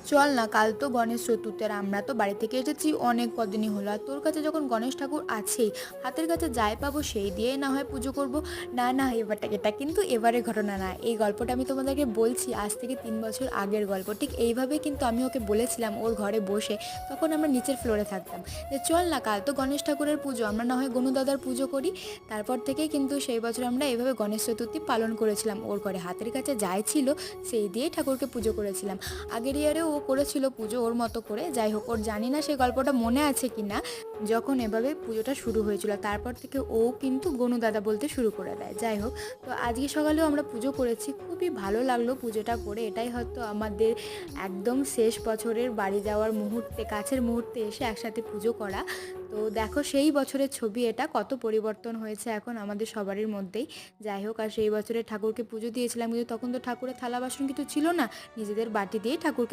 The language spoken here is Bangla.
চল না, কাল তো গণেশ চতুর্থী আর আমরা তো বাড়ি থেকে এসেছি অনেক কদিনই হলো, আর তোর কাছে যখন গণেশ ঠাকুর আছেই, হাতের কাছে যাই পাবো সেই দিয়েই না হয় পুজো করব। না না, এটা কিন্তু এবারের ঘটনা না, এই গল্পটা আমি তোমাদেরকে বলছি আজ থেকে 3 বছর আগের গল্প। ঠিক এইভাবেই কিন্তু আমি ওকে বলেছিলাম ওর ঘরে বসে, তখন আমরা নিচের ফ্লোরে থাকতাম, যে চল না কাল তো গণেশ ঠাকুরের পুজো, আমরা না হয় গনু দাদার পুজো করি। তারপর থেকেই কিন্তু সেই বছর আমরা এইভাবে গণেশ চতুর্থী পালন করেছিলাম, ওর ঘরে হাতের কাছে যাই ছিল সেই দিয়েই ঠাকুরকে পুজো করেছিলাম। আগের ইয়ারেও ও করেছিল পুজো ওর মতো করে, যাই হোক ওর জানি না সেই গল্পটা মনে আছে কি না। যখন এভাবে পুজোটা শুরু হয়েছিল তারপর থেকে ও কিন্তু গনু দাদা বলতে শুরু করে দেয়। যাই হোক, তো আজকে সকালেও আমরা পুজো করেছি, খুবই ভালো লাগলো পুজোটা করে। এটাই হয়তো আমাদের একদম শেষ বছরের বাড়ি যাওয়ার মুহূর্তে, কাছের মুহূর্তে এসে একসাথে পুজো করা। তো দেখো সেই বছরের ছবি, এটা কত পরিবর্তন হয়েছে এখন আমাদের সবারই মধ্যেই। যাই হোক, আর সেই বছরে ঠাকুরকে পুজো দিয়েছিলাম, কিন্তু তখন তো ঠাকুরের থালা বাসন কিছু ছিল না, নিজেদের বাটি দিয়ে ঠাকুরকে